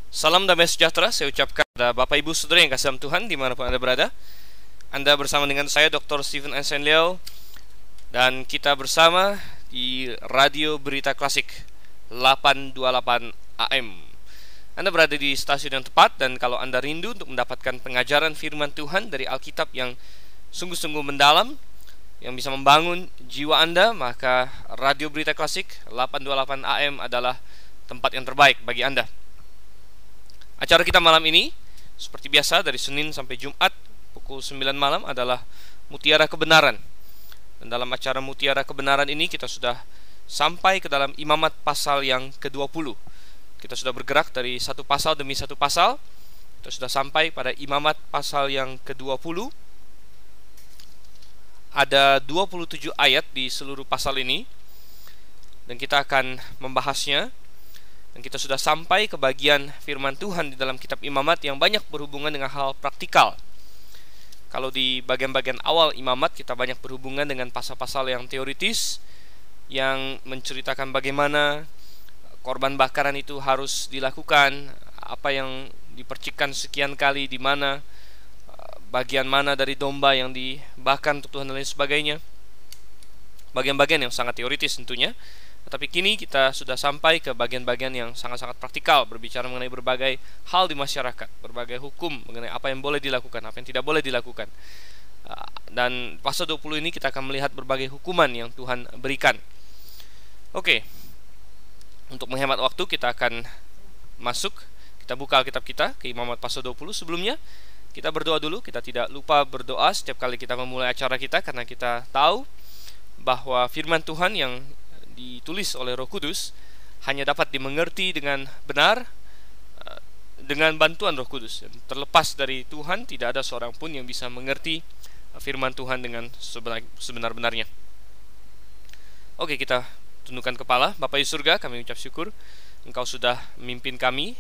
Salam damai sejahtera saya ucapkan kepada Bapak Ibu Saudara yang kasih dalam Tuhan dimanapun Anda berada. Anda bersama dengan saya Dr. Stephen Ansen Leo, dan kita bersama di Radio Berita Klasik 828 AM. Anda berada di stasiun yang tepat, dan kalau Anda rindu untuk mendapatkan pengajaran firman Tuhan dari Alkitab yang sungguh-sungguh mendalam, yang bisa membangun jiwa Anda, maka Radio Berita Klasik 828 AM adalah tempat yang terbaik bagi Anda. Acara kita malam ini, seperti biasa dari Senin sampai Jumat pukul 9 malam adalah Mutiara Kebenaran. Dan dalam acara Mutiara Kebenaran ini kita sudah sampai ke dalam Imamat pasal yang ke-20. Kita sudah bergerak dari satu pasal demi satu pasal. Kita sudah sampai pada Imamat pasal yang ke-20. Ada 27 ayat di seluruh pasal ini, dan kita akan membahasnya. Dan kita sudah sampai ke bagian firman Tuhan di dalam kitab Imamat yang banyak berhubungan dengan hal praktikal. Kalau di bagian-bagian awal Imamat kita banyak berhubungan dengan pasal-pasal yang teoritis, yang menceritakan bagaimana korban bakaran itu harus dilakukan, apa yang dipercikkan sekian kali, di mana bagian mana dari domba yang dibakar untuk Tuhan dan lain sebagainya. Bagian-bagian yang sangat teoritis tentunya. Tetapi kini kita sudah sampai ke bagian-bagian yang sangat-sangat praktikal, berbicara mengenai berbagai hal di masyarakat, berbagai hukum mengenai apa yang boleh dilakukan, apa yang tidak boleh dilakukan. Dan pasal 20 ini kita akan melihat berbagai hukuman yang Tuhan berikan. Oke, untuk menghemat waktu kita akan masuk, kita buka Alkitab kita ke Imamat pasal 20. Sebelumnya kita berdoa dulu. Kita tidak lupa berdoa setiap kali kita memulai acara kita, karena kita tahu bahwa firman Tuhan yang ditulis oleh Roh Kudus hanya dapat dimengerti dengan benar dengan bantuan Roh Kudus. Terlepas dari Tuhan, tidak ada seorang pun yang bisa mengerti firman Tuhan dengan sebenar-benarnya. Oke, kita tundukkan kepala. Bapa di surga, kami ucap syukur Engkau sudah memimpin kami.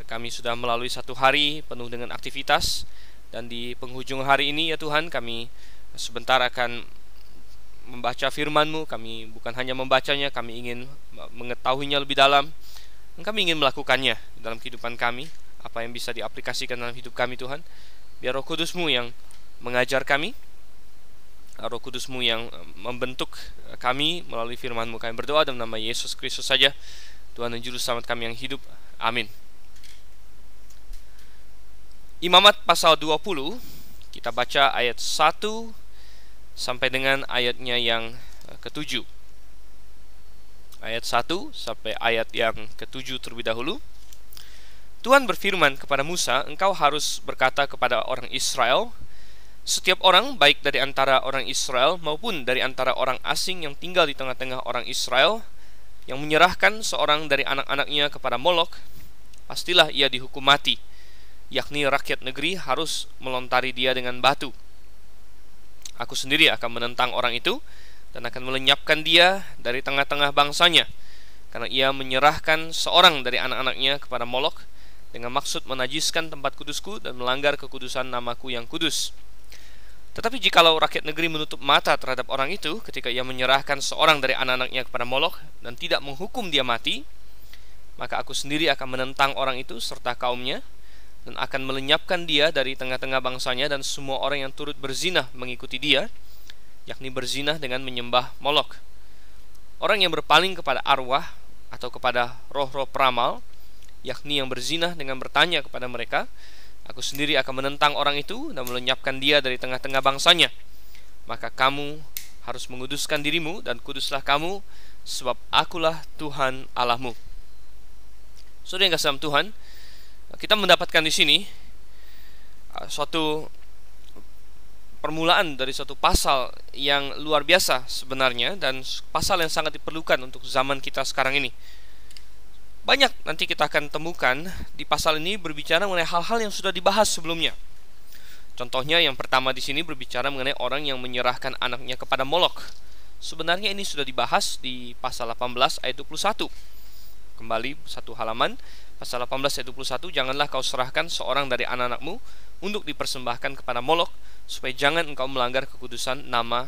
Kami sudah melalui satu hari penuh dengan aktivitas, dan di penghujung hari ini ya Tuhan, kami sebentar akan membaca firman-Mu. Kami bukan hanya membacanya, kami ingin mengetahuinya lebih dalam, dan kami ingin melakukannya dalam kehidupan kami. Apa yang bisa diaplikasikan dalam hidup kami Tuhan, biar Roh Kudus-Mu yang mengajar kami, Roh Kudus-Mu yang membentuk kami melalui firman-Mu. Kami berdoa dalam nama Yesus Kristus saja, Tuhan dan Juru Selamat kami yang hidup. Amin. Imamat pasal 20, kita baca ayat 1 sampai dengan ayatnya yang ke-7. Ayat 1 sampai ayat yang ke-7 terlebih dahulu. Tuhan berfirman kepada Musa, engkau harus berkata kepada orang Israel, setiap orang, baik dari antara orang Israel maupun dari antara orang asing yang tinggal di tengah-tengah orang Israel, yang menyerahkan seorang dari anak-anaknya kepada Molok, pastilah ia dihukum mati, yakni rakyat negeri harus melontari dia dengan batu. Aku sendiri akan menentang orang itu dan akan melenyapkan dia dari tengah-tengah bangsanya, karena ia menyerahkan seorang dari anak-anaknya kepada Molok dengan maksud menajiskan tempat kudusku dan melanggar kekudusan namaku yang kudus. Tetapi jikalau rakyat negeri menutup mata terhadap orang itu ketika ia menyerahkan seorang dari anak-anaknya kepada Molok dan tidak menghukum dia mati, maka aku sendiri akan menentang orang itu serta kaumnya, dan akan melenyapkan dia dari tengah-tengah bangsanya dan semua orang yang turut berzinah mengikuti dia, yakni berzinah dengan menyembah Molok. Orang yang berpaling kepada arwah atau kepada roh-roh peramal, yakni yang berzinah dengan bertanya kepada mereka, aku sendiri akan menentang orang itu dan melenyapkan dia dari tengah-tengah bangsanya. Maka kamu harus menguduskan dirimu dan kuduslah kamu, sebab akulah Tuhan Allahmu. Saudara yang kasih dalam Tuhan, kita mendapatkan di sini suatu permulaan dari suatu pasal yang luar biasa sebenarnya, dan pasal yang sangat diperlukan untuk zaman kita sekarang ini. Banyak nanti kita akan temukan di pasal ini berbicara mengenai hal-hal yang sudah dibahas sebelumnya. Contohnya yang pertama di sini berbicara mengenai orang yang menyerahkan anaknya kepada Molok. Sebenarnya ini sudah dibahas di pasal 18 ayat 21. Kembali satu halaman, pasal 18 ayat 21, janganlah kau serahkan seorang dari anak-anakmu untuk dipersembahkan kepada Molok, supaya jangan engkau melanggar kekudusan nama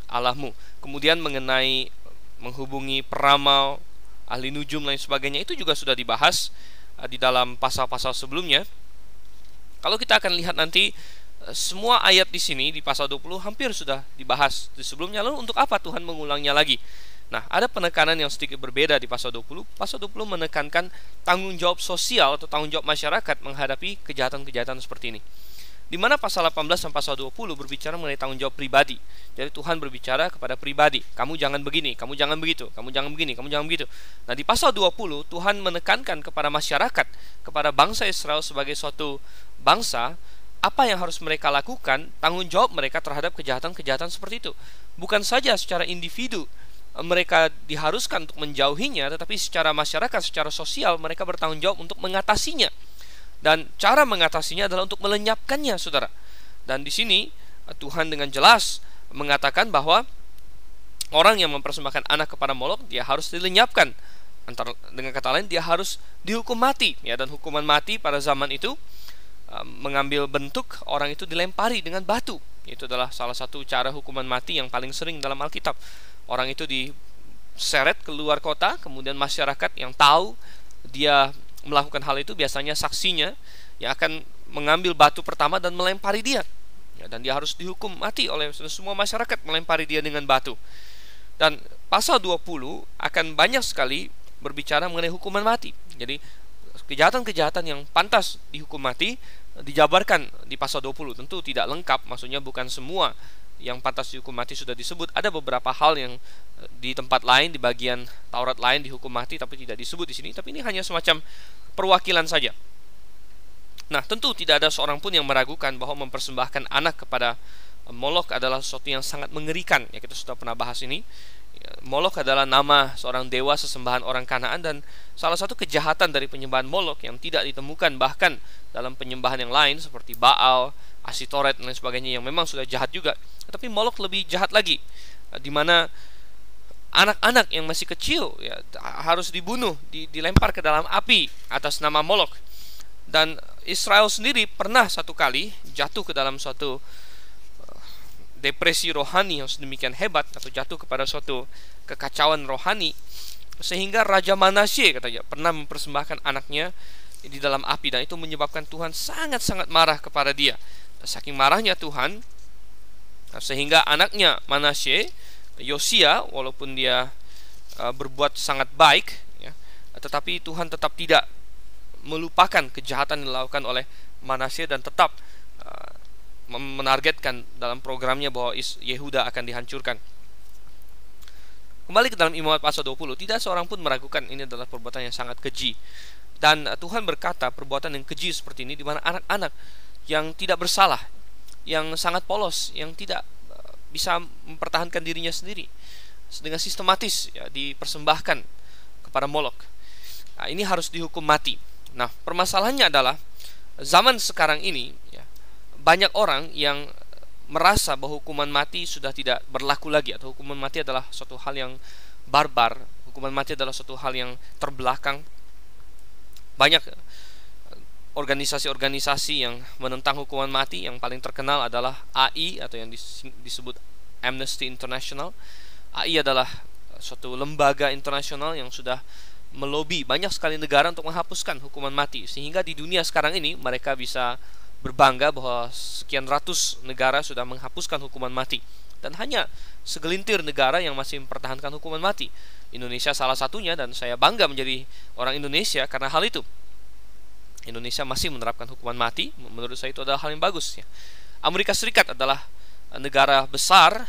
Allahmu. Kemudian mengenai menghubungi peramal, ahli nujum lain sebagainya, itu juga sudah dibahas di dalam pasal-pasal sebelumnya. Kalau kita akan lihat nanti, semua ayat di sini di pasal 20 hampir sudah dibahas di sebelumnya. Lalu untuk apa Tuhan mengulangnya lagi? Nah, ada penekanan yang sedikit berbeda di pasal 20. Pasal 20 menekankan tanggung jawab sosial atau tanggung jawab masyarakat menghadapi kejahatan-kejahatan seperti ini. Di mana pasal 18 dan pasal 20 berbicara mengenai tanggung jawab pribadi. Jadi Tuhan berbicara kepada pribadi, kamu jangan begini, kamu jangan begitu, kamu jangan begini, kamu jangan begitu. Nah, di pasal 20 Tuhan menekankan kepada masyarakat, kepada bangsa Israel sebagai suatu bangsa, apa yang harus mereka lakukan, tanggung jawab mereka terhadap kejahatan-kejahatan seperti itu. Bukan saja secara individu mereka diharuskan untuk menjauhinya, tetapi secara masyarakat, secara sosial mereka bertanggung jawab untuk mengatasinya. Dan cara mengatasinya adalah untuk melenyapkannya, saudara. Dan di sini Tuhan dengan jelas mengatakan bahwa orang yang mempersembahkan anak kepada Molok, dia harus dilenyapkan. Dengan kata lain, dia harus dihukum mati. Ya, dan hukuman mati pada zaman itu mengambil bentuk orang itu dilempari dengan batu. Itu adalah salah satu cara hukuman mati yang paling sering dalam Alkitab. Orang itu diseret keluar kota, kemudian masyarakat yang tahu dia melakukan hal itu, biasanya saksinya yang akan mengambil batu pertama dan melempari dia. Ya, dan dia harus dihukum mati oleh semua masyarakat, melempari dia dengan batu. Dan pasal 20 akan banyak sekali berbicara mengenai hukuman mati. Jadi kejahatan-kejahatan yang pantas dihukum mati dijabarkan di pasal 20. Tentu tidak lengkap, maksudnya bukan semua yang pantas dihukum mati sudah disebut. Ada beberapa hal yang di tempat lain, di bagian Taurat lain dihukum mati tapi tidak disebut di sini. Tapi ini hanya semacam perwakilan saja. Nah, tentu tidak ada seorang pun yang meragukan bahwa mempersembahkan anak kepada Molok adalah sesuatu yang sangat mengerikan. Ya, kita sudah pernah bahas ini. Molok adalah nama seorang dewa sesembahan orang Kanaan, dan salah satu kejahatan dari penyembahan Molok yang tidak ditemukan bahkan dalam penyembahan yang lain seperti Baal, Asitoret dan lain sebagainya yang memang sudah jahat juga. Tetapi Molok lebih jahat lagi, di mana anak-anak yang masih kecil ya, harus dibunuh, dilempar ke dalam api atas nama Molok. Dan Israel sendiri pernah satu kali jatuh ke dalam suatu depresi rohani yang sedemikian hebat, atau jatuh kepada suatu kekacauan rohani, sehingga Raja Manasye katanya pernah mempersembahkan anaknya di dalam api, dan itu menyebabkan Tuhan sangat-sangat marah kepada dia. Saking marahnya Tuhan, sehingga anaknya Manasye, Yosia, walaupun dia berbuat sangat baik ya, tetapi Tuhan tetap tidak melupakan kejahatan yang dilakukan oleh Manasye dan tetap menargetkan dalam programnya bahwa Yehuda akan dihancurkan. Kembali ke dalam Imamat pasal 20, tidak seorang pun meragukan ini adalah perbuatan yang sangat keji. Dan Tuhan berkata perbuatan yang keji seperti ini di mana anak-anak yang tidak bersalah, yang sangat polos, yang tidak bisa mempertahankan dirinya sendiri, dengan sistematis ya, dipersembahkan kepada Molok. Nah, ini harus dihukum mati. Nah, permasalahannya adalah zaman sekarang ini ya, banyak orang yang merasa bahwa hukuman mati sudah tidak berlaku lagi, atau hukuman mati adalah suatu hal yang barbar, hukuman mati adalah suatu hal yang terbelakang. Banyak organisasi-organisasi yang menentang hukuman mati, yang paling terkenal adalah AI atau yang disebut Amnesty International. AI adalah suatu lembaga internasional yang sudah melobi banyak sekali negara untuk menghapuskan hukuman mati, sehingga di dunia sekarang ini mereka bisa berbangga bahwa sekian ratus negara sudah menghapuskan hukuman mati, dan hanya segelintir negara yang masih mempertahankan hukuman mati. Indonesia salah satunya, dan saya bangga menjadi orang Indonesia karena hal itu. Indonesia masih menerapkan hukuman mati. Menurut saya itu adalah hal yang bagus ya. Amerika Serikat adalah negara besar,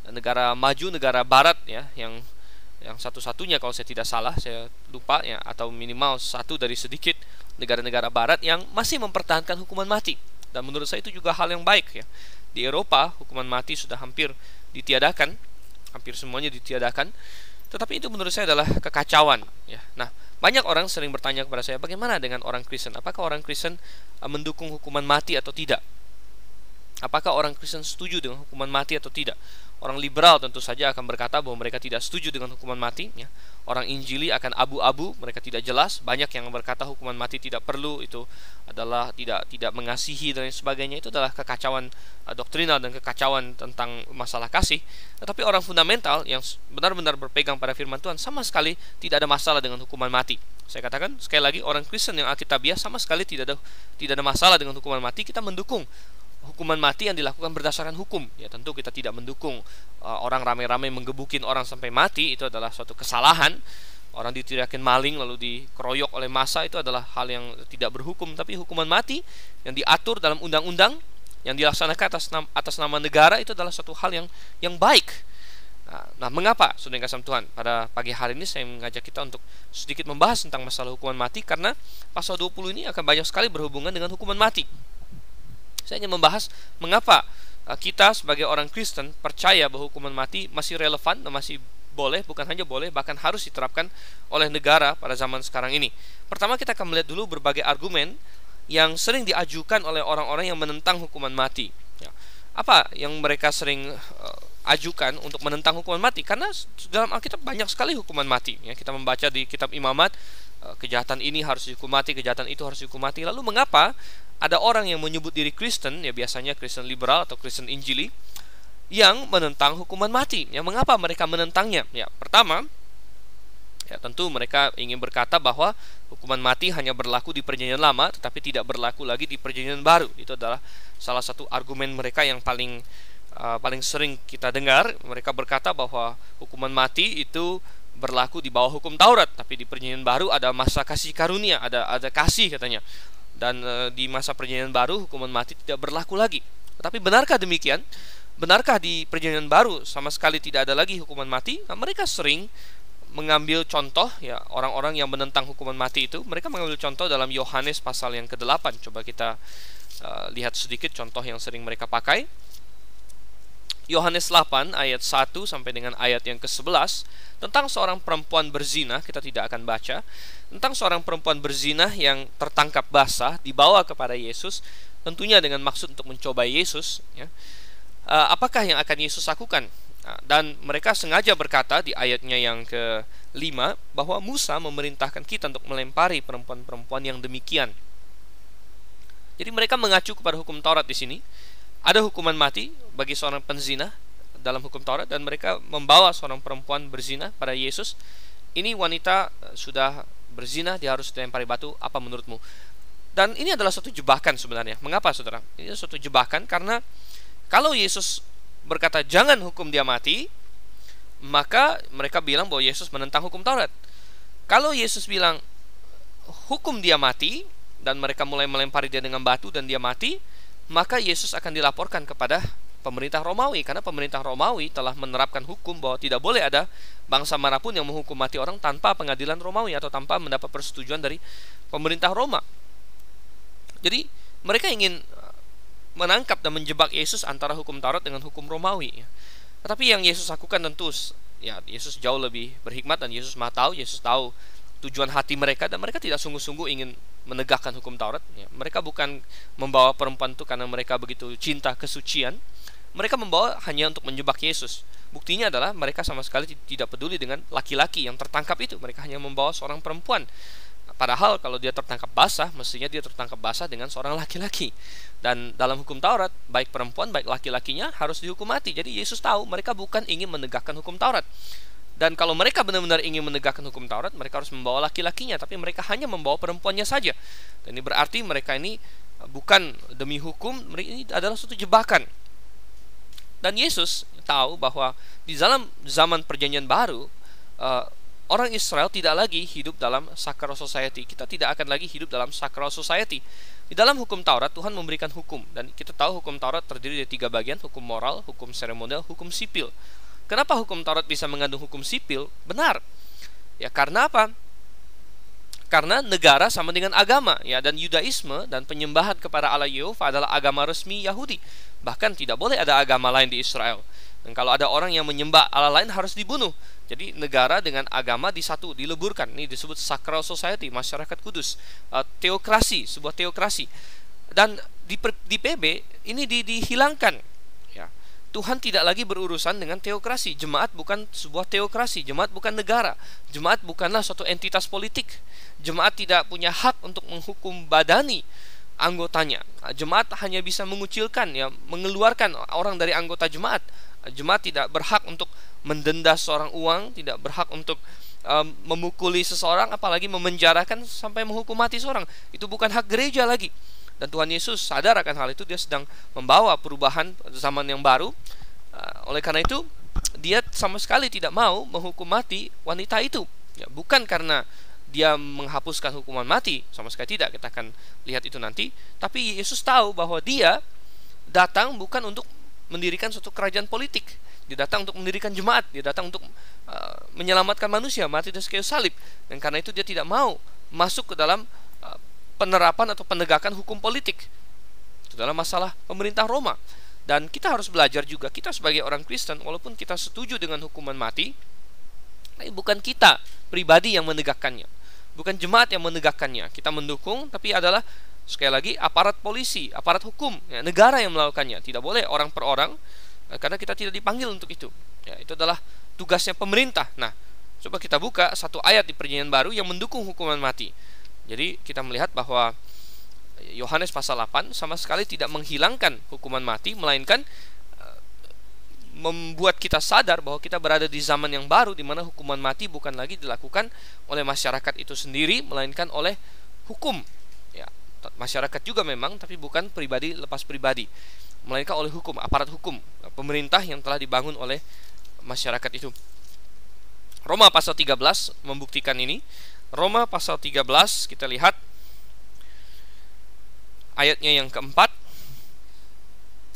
negara maju, negara barat ya, yang satu-satunya kalau saya tidak salah, saya lupa ya, atau minimal satu dari sedikit negara-negara barat yang masih mempertahankan hukuman mati. Dan menurut saya itu juga hal yang baik ya. Di Eropa hukuman mati sudah hampir ditiadakan, hampir semuanya ditiadakan. Tetapi itu menurut saya adalah kekacauan ya. Nah, banyak orang sering bertanya kepada saya, bagaimana dengan orang Kristen? Apakah orang Kristen mendukung hukuman mati atau tidak? Apakah orang Kristen setuju dengan hukuman mati atau tidak? Orang liberal tentu saja akan berkata bahwa mereka tidak setuju dengan hukuman mati, ya. Orang Injili akan abu-abu, mereka tidak jelas. Banyak yang berkata hukuman mati tidak perlu, itu adalah tidak mengasihi dan lain sebagainya. Itu adalah kekacauan doktrinal dan kekacauan tentang masalah kasih. Tetapi orang fundamental yang benar-benar berpegang pada firman Tuhan sama sekali tidak ada masalah dengan hukuman mati. Saya katakan sekali lagi, orang Kristen yang Alkitabiah sama sekali tidak ada masalah dengan hukuman mati. Kita mendukung hukuman mati yang dilakukan berdasarkan hukum. Ya tentu kita tidak mendukung orang ramai-ramai menggebukin orang sampai mati. Itu adalah suatu kesalahan. Orang ditirakin maling lalu dikeroyok oleh massa, itu adalah hal yang tidak berhukum. Tapi hukuman mati yang diatur dalam undang-undang, yang dilaksanakan atas nama negara, itu adalah suatu hal yang baik. Nah, mengapa saudara yang kasih Tuhan, pada pagi hari ini saya mengajak kita untuk sedikit membahas tentang masalah hukuman mati, karena pasal 20 ini akan banyak sekali berhubungan dengan hukuman mati. Saya ingin membahas mengapa kita sebagai orang Kristen percaya bahwa hukuman mati masih relevan dan masih boleh, bukan hanya boleh, bahkan harus diterapkan oleh negara pada zaman sekarang ini. Pertama, kita akan melihat dulu berbagai argumen yang sering diajukan oleh orang-orang yang menentang hukuman mati. Ya. Apa yang mereka sering ajukan untuk menentang hukuman mati? Karena dalam Alkitab banyak sekali hukuman mati. Ya, kita membaca di kitab Imamat, kejahatan ini harus dihukum mati, kejahatan itu harus dihukum mati. Lalu mengapa ada orang yang menyebut diri Kristen, ya biasanya Kristen liberal atau Kristen Injili, yang menentang hukuman mati? Ya, mengapa mereka menentangnya? Ya, pertama, ya tentu mereka ingin berkata bahwa hukuman mati hanya berlaku di Perjanjian Lama, tetapi tidak berlaku lagi di Perjanjian Baru. Itu adalah salah satu argumen mereka yang paling sering kita dengar. Mereka berkata bahwa hukuman mati itu berlaku di bawah hukum Taurat, tapi di Perjanjian Baru ada masa kasih karunia, ada kasih katanya. Dan di masa Perjanjian Baru hukuman mati tidak berlaku lagi. Tetapi benarkah demikian? Benarkah di Perjanjian Baru sama sekali tidak ada lagi hukuman mati? Nah, mereka sering mengambil contoh, ya, orang-orang yang menentang hukuman mati itu, mereka mengambil contoh dalam Yohanes pasal yang ke-8. Coba kita lihat sedikit contoh yang sering mereka pakai. Yohanes 8 ayat 1 sampai dengan ayat yang ke-11 tentang seorang perempuan berzina. Kita tidak akan baca. Tentang seorang perempuan berzina yang tertangkap basah, dibawa kepada Yesus, tentunya dengan maksud untuk mencobai Yesus, ya. Apakah yang akan Yesus lakukan? Dan mereka sengaja berkata di ayatnya yang ke-5 bahwa Musa memerintahkan kita untuk melempari perempuan-perempuan yang demikian. Jadi mereka mengacu kepada hukum Taurat di sini. Ada hukuman mati bagi seorang penzina dalam hukum Taurat, dan mereka membawa seorang perempuan berzina pada Yesus. Ini wanita sudah berzina, dia harus dilempari batu, apa menurutmu? Dan ini adalah suatu jebakan sebenarnya. Mengapa, saudara? Ini suatu jebakan karena kalau Yesus berkata jangan hukum dia mati, maka mereka bilang bahwa Yesus menentang hukum Taurat. Kalau Yesus bilang hukum dia mati, dan mereka mulai melempari dia dengan batu dan dia mati, maka Yesus akan dilaporkan kepada pemerintah Romawi, karena pemerintah Romawi telah menerapkan hukum bahwa tidak boleh ada bangsa manapun yang menghukum mati orang tanpa pengadilan Romawi atau tanpa mendapat persetujuan dari pemerintah Roma. Jadi mereka ingin menangkap dan menjebak Yesus antara hukum Taurat dengan hukum Romawi. Tetapi yang Yesus lakukan tentu, ya, Yesus jauh lebih berhikmat, dan Yesus tahu tujuan hati mereka, dan mereka tidak sungguh-sungguh ingin menegakkan hukum Taurat, ya. Mereka bukan membawa perempuan itu karena mereka begitu cinta kesucian. Mereka membawa hanya untuk menjebak Yesus. Buktinya adalah mereka sama sekali tidak peduli dengan laki-laki yang tertangkap itu. Mereka hanya membawa seorang perempuan. Padahal kalau dia tertangkap basah, mestinya dia tertangkap basah dengan seorang laki-laki. Dan dalam hukum Taurat, baik perempuan baik laki-lakinya harus dihukum mati. Jadi Yesus tahu mereka bukan ingin menegakkan hukum Taurat. Dan kalau mereka benar-benar ingin menegakkan hukum Taurat, mereka harus membawa laki-lakinya, tapi mereka hanya membawa perempuannya saja. Dan ini berarti mereka ini bukan demi hukum, ini adalah suatu jebakan. Dan Yesus tahu bahwa di dalam zaman Perjanjian Baru, orang Israel tidak lagi hidup dalam sacred society. Kita tidak akan lagi hidup dalam sacred society. Di dalam hukum Taurat, Tuhan memberikan hukum, dan kita tahu hukum Taurat terdiri dari 3 bagian: hukum moral, hukum seremonial, hukum sipil. Kenapa hukum Taurat bisa mengandung hukum sipil? Benar. Ya, karena apa? Karena negara sama dengan agama, ya, dan Yudaisme dan penyembahan kepada Allah Yehova adalah agama resmi Yahudi. Bahkan tidak boleh ada agama lain di Israel. Dan kalau ada orang yang menyembah Allah lain harus dibunuh. Jadi negara dengan agama dileburkan. Ini disebut sacred society, masyarakat kudus. Teokrasi, sebuah teokrasi. Dan di PB ini dihilangkan. Ya. Tuhan tidak lagi berurusan dengan teokrasi. Jemaat bukan sebuah teokrasi, jemaat bukan negara, jemaat bukanlah suatu entitas politik. Jemaat tidak punya hak untuk menghukum badani anggotanya. Jemaat hanya bisa mengucilkan, ya, mengeluarkan orang dari anggota jemaat. Jemaat tidak berhak untuk mendenda seorang uang, tidak berhak untuk memukuli seseorang, apalagi memenjarakan sampai menghukum mati seorang. Itu bukan hak gereja lagi. Dan Tuhan Yesus sadar akan hal itu. Dia sedang membawa perubahan zaman yang baru. Oleh karena itu, dia sama sekali tidak mau menghukum mati wanita itu, ya, bukan karena dia menghapuskan hukuman mati, sama sekali tidak. Kita akan lihat itu nanti. Tapi Yesus tahu bahwa dia datang bukan untuk mendirikan suatu kerajaan politik. Dia datang untuk mendirikan jemaat. Dia datang untuk menyelamatkan manusia, mati di kayu salib. Dan karena itu dia tidak mau masuk ke dalam penerapan atau penegakan hukum politik. Itu adalah masalah pemerintah Roma. Dan kita harus belajar juga, kita sebagai orang Kristen, walaupun kita setuju dengan hukuman mati, tapi bukan kita pribadi yang menegakkannya, bukan jemaat yang menegakkannya. Kita mendukung, tapi adalah sekali lagi aparat polisi, aparat hukum, ya, negara yang melakukannya. Tidak boleh orang per orang, karena kita tidak dipanggil untuk itu. Ya, itu adalah tugasnya pemerintah. Nah, coba kita buka satu ayat di Perjanjian Baru yang mendukung hukuman mati. Jadi kita melihat bahwa Yohanes pasal 8 sama sekali tidak menghilangkan hukuman mati, melainkan membuat kita sadar bahwa kita berada di zaman yang baru, di mana hukuman mati bukan lagi dilakukan oleh masyarakat itu sendiri, melainkan oleh hukum. Ya, masyarakat juga memang, tapi bukan pribadi lepas pribadi, melainkan oleh hukum, aparat hukum, pemerintah yang telah dibangun oleh masyarakat itu. Roma pasal 13 membuktikan ini. Roma pasal 13, kita lihat ayatnya yang keempat.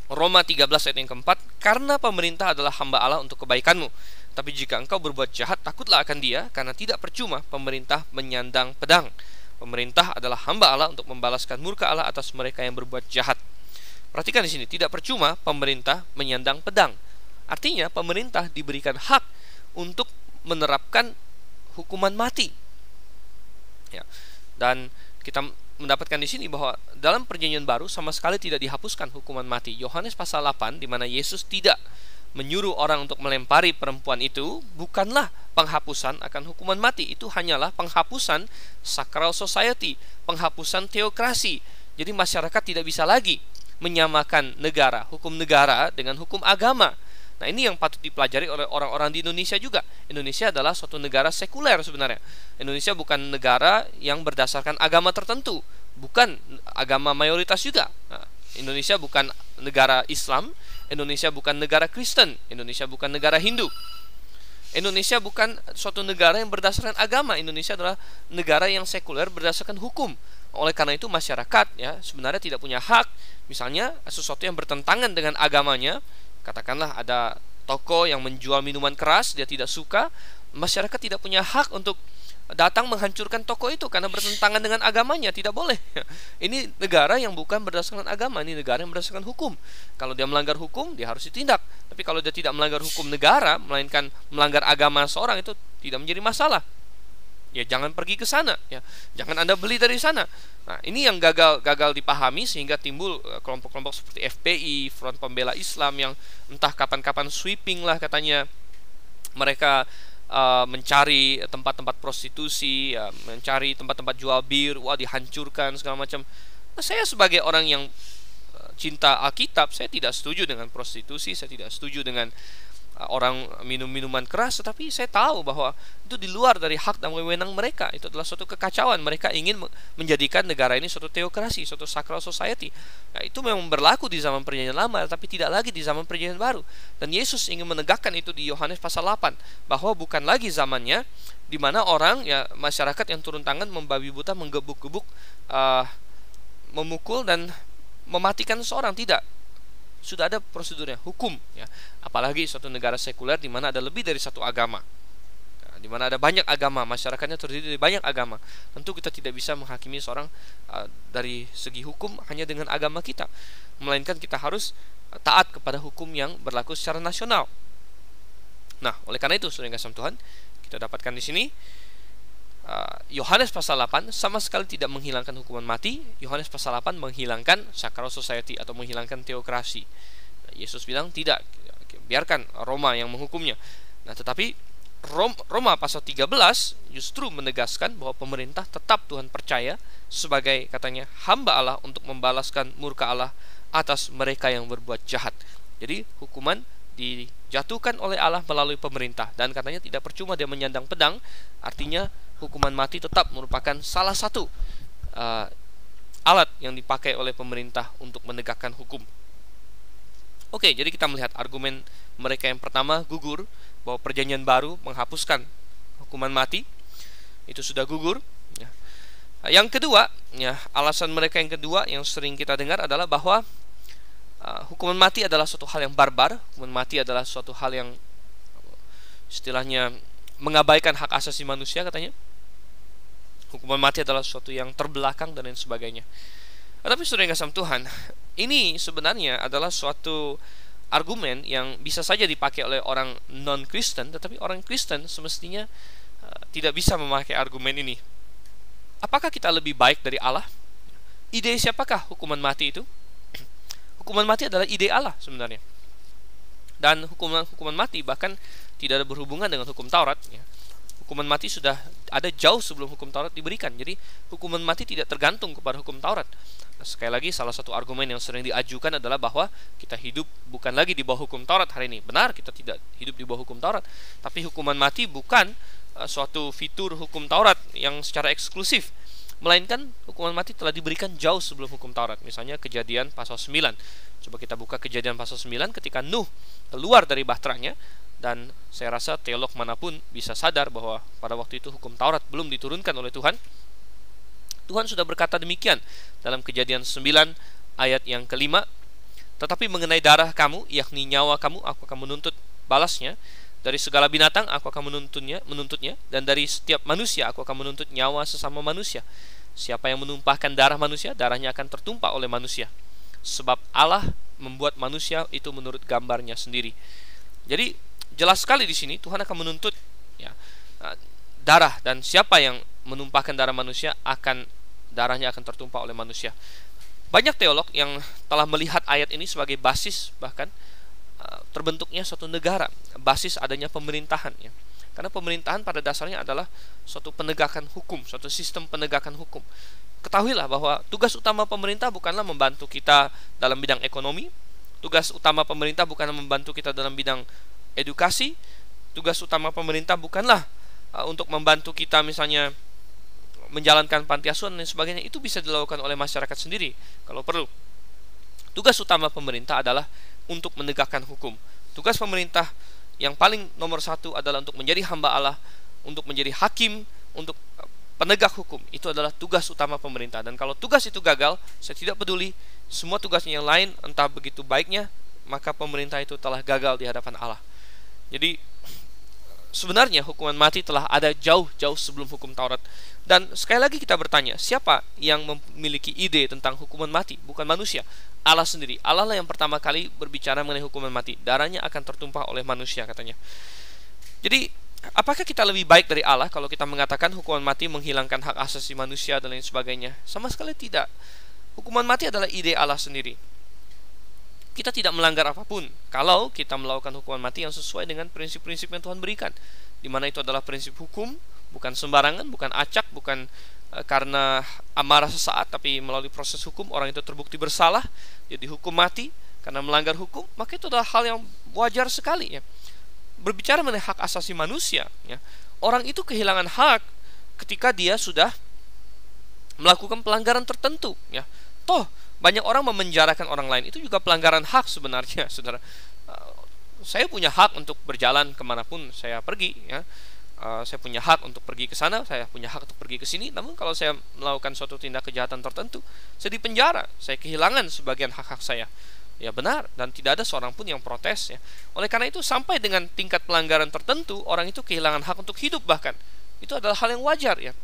Roma 13 ayat yang keempat. Karena pemerintah adalah hamba Allah untuk kebaikanmu. Tapi jika engkau berbuat jahat, takutlah akan dia, karena tidak percuma pemerintah menyandang pedang. Pemerintah adalah hamba Allah untuk membalaskan murka Allah atas mereka yang berbuat jahat. Perhatikan di sini, tidak percuma pemerintah menyandang pedang. Artinya pemerintah diberikan hak untuk menerapkan hukuman mati. Ya. Dan kita mendapatkan di sini bahwa dalam Perjanjian Baru sama sekali tidak dihapuskan hukuman mati. Yohanes pasal 8, di mana Yesus tidak menyuruh orang untuk melempari perempuan itu, bukanlah penghapusan akan hukuman mati. Itu hanyalah penghapusan sacral society, penghapusan teokrasi. Jadi masyarakat tidak bisa lagi menyamakan negara, hukum negara dengan hukum agama. Nah, ini yang patut dipelajari oleh orang-orang di Indonesia juga. Indonesia adalah suatu negara sekuler sebenarnya. Indonesia bukan negara yang berdasarkan agama tertentu, bukan agama mayoritas juga. Nah, Indonesia bukan negara Islam, Indonesia bukan negara Kristen, Indonesia bukan negara Hindu. Indonesia bukan suatu negara yang berdasarkan agama. Indonesia adalah negara yang sekuler berdasarkan hukum. Oleh karena itu masyarakat, ya, sebenarnya tidak punya hak, misalnya sesuatu yang bertentangan dengan agamanya. Katakanlah ada toko yang menjual minuman keras, dia tidak suka, masyarakat tidak punya hak untuk datang menghancurkan toko itu karena bertentangan dengan agamanya. Tidak boleh. Ini negara yang bukan berdasarkan agama, ini negara yang berdasarkan hukum. Kalau dia melanggar hukum, dia harus ditindak. Tapi kalau dia tidak melanggar hukum negara, melainkan melanggar agama seorang, itu tidak menjadi masalah. Ya, jangan pergi ke sana, ya. Jangan Anda beli dari sana. Nah, ini yang gagal dipahami, sehingga timbul kelompok-kelompok seperti FPI, Front Pembela Islam, yang entah kapan-kapan sweeping lah katanya. Mereka mencari tempat-tempat prostitusi, ya, mencari tempat-tempat jual bir, wah, dihancurkan segala macam. Nah, saya sebagai orang yang cinta Alkitab, saya tidak setuju dengan prostitusi, saya tidak setuju dengan orang minum minuman keras, tetapi saya tahu bahwa itu di luar dari hak dan wewenang mereka. Itu adalah suatu kekacauan. Mereka ingin menjadikan negara ini suatu teokrasi, suatu sacral society. Nah, itu memang berlaku di zaman Perjanjian Lama, tapi tidak lagi di zaman Perjanjian Baru. Dan Yesus ingin menegakkan itu di Yohanes pasal 8, bahwa bukan lagi zamannya di mana orang, ya, masyarakat yang turun tangan membabi buta, menggebuk-gebuk, memukul dan mematikan seorang. Tidak. Sudah ada prosedurnya, hukum, ya. Apalagi suatu negara sekuler di mana ada lebih dari satu agama, ya, di mana ada banyak agama, masyarakatnya terdiri dari banyak agama. Tentu kita tidak bisa menghakimi seorang dari segi hukum hanya dengan agama kita, melainkan kita harus taat kepada hukum yang berlaku secara nasional. Nah, oleh karena itu, saudara yang kasih Tuhan, kita dapatkan di sini Yohanes pasal 8 sama sekali tidak menghilangkan hukuman mati. Yohanes pasal 8 menghilangkan sacral society atau menghilangkan teokrasi. Yesus bilang tidak, biarkan Roma yang menghukumnya. Nah, tetapi Roma pasal 13 justru menegaskan bahwa pemerintah tetap Tuhan percaya sebagai, katanya, hamba Allah untuk membalaskan murka Allah atas mereka yang berbuat jahat. Jadi hukuman dijatuhkan oleh Allah melalui pemerintah, dan katanya tidak percuma dia menyandang pedang. Artinya hukuman mati tetap merupakan salah satu alat yang dipakai oleh pemerintah untuk menegakkan hukum. Oke, jadi kita melihat argumen mereka yang pertama gugur, bahwa perjanjian baru menghapuskan hukuman mati, itu sudah gugur. Yang kedua, alasan mereka yang kedua yang sering kita dengar adalah bahwa hukuman mati adalah suatu hal yang barbar. Hukuman mati adalah suatu hal yang istilahnya mengabaikan hak asasi manusia, katanya. Hukuman mati adalah sesuatu yang terbelakang dan lain sebagainya. Tetapi saudara yang kasih Tuhan, ini sebenarnya adalah suatu argumen yang bisa saja dipakai oleh orang non-Kristen, tetapi orang Kristen semestinya tidak bisa memakai argumen ini. Apakah kita lebih baik dari Allah? Ide siapakah hukuman mati itu? Hukuman mati adalah ide Allah sebenarnya. Dan hukuman mati bahkan tidak ada berhubungan dengan hukum Taurat. Hukuman mati sudah ada jauh sebelum hukum Taurat diberikan. Jadi hukuman mati tidak tergantung kepada hukum Taurat. Nah, sekali lagi, salah satu argumen yang sering diajukan adalah bahwa kita hidup bukan lagi di bawah hukum Taurat hari ini. Benar, kita tidak hidup di bawah hukum Taurat. Tapi hukuman mati bukan suatu fitur hukum Taurat yang secara eksklusif, melainkan hukuman mati telah diberikan jauh sebelum hukum Taurat. Misalnya Kejadian pasal 9. Coba kita buka Kejadian pasal 9 ketika Nuh keluar dari bahteranya. Dan saya rasa teolog manapun bisa sadar bahwa pada waktu itu hukum Taurat belum diturunkan oleh Tuhan. Tuhan sudah berkata demikian dalam Kejadian 9 ayat yang kelima. Tetapi mengenai darah kamu, yakni nyawa kamu, aku akan menuntut balasnya. Dari segala binatang aku akan menuntutnya, dan dari setiap manusia aku akan menuntut nyawa sesama manusia. Siapa yang menumpahkan darah manusia, darahnya akan tertumpah oleh manusia. Sebab Allah membuat manusia itu menurut gambarnya sendiri. Jadi jelas sekali di sini Tuhan akan menuntut darah, dan siapa yang menumpahkan darah manusia darahnya akan tertumpah oleh manusia. Banyak teolog yang telah melihat ayat ini sebagai basis bahkan terbentuknya suatu negara, basis adanya pemerintahan, karena pemerintahan pada dasarnya adalah suatu penegakan hukum, suatu sistem penegakan hukum. Ketahuilah bahwa tugas utama pemerintah bukanlah membantu kita dalam bidang ekonomi, tugas utama pemerintah bukanlah membantu kita dalam bidang edukasi, tugas utama pemerintah bukanlah untuk membantu kita misalnya menjalankan panti asuhan dan sebagainya. Itu bisa dilakukan oleh masyarakat sendiri kalau perlu. Tugas utama pemerintah adalah untuk menegakkan hukum. Tugas pemerintah yang paling nomor satu adalah untuk menjadi hamba Allah, untuk menjadi hakim, untuk penegak hukum. Itu adalah tugas utama pemerintah. Dan kalau tugas itu gagal, saya tidak peduli semua tugasnya yang lain entah begitu baiknya, maka pemerintah itu telah gagal di hadapan Allah. Jadi sebenarnya hukuman mati telah ada jauh-jauh sebelum hukum Taurat. Dan sekali lagi kita bertanya, siapa yang memiliki ide tentang hukuman mati? Bukan manusia, Allah sendiri. Allah lah yang pertama kali berbicara mengenai hukuman mati. Darahnya akan tertumpah oleh manusia, katanya. Jadi apakah kita lebih baik dari Allah kalau kita mengatakan hukuman mati menghilangkan hak asasi manusia dan lain sebagainya? Sama sekali tidak. Hukuman mati adalah ide Allah sendiri. Kita tidak melanggar apapun kalau kita melakukan hukuman mati yang sesuai dengan prinsip-prinsip yang Tuhan berikan, di mana itu adalah prinsip hukum, bukan sembarangan, bukan acak, bukan karena amarah sesaat, tapi melalui proses hukum orang itu terbukti bersalah, dia dihukum mati karena melanggar hukum. Maka itu adalah hal yang wajar sekali, ya. Berbicara mengenai hak asasi manusia, ya, orang itu kehilangan hak ketika dia sudah melakukan pelanggaran tertentu, ya. Toh banyak orang memenjarakan orang lain, itu juga pelanggaran hak sebenarnya, saudara. Saya punya hak untuk berjalan kemanapun saya pergi, ya. Saya punya hak untuk pergi ke sana, saya punya hak untuk pergi ke sini. Namun kalau saya melakukan suatu tindak kejahatan tertentu, saya dipenjara, saya kehilangan sebagian hak-hak saya. Ya benar, dan tidak ada seorang pun yang protes, ya. Oleh karena itu sampai dengan tingkat pelanggaran tertentu, orang itu kehilangan hak untuk hidup bahkan. Itu adalah hal yang wajar, ya.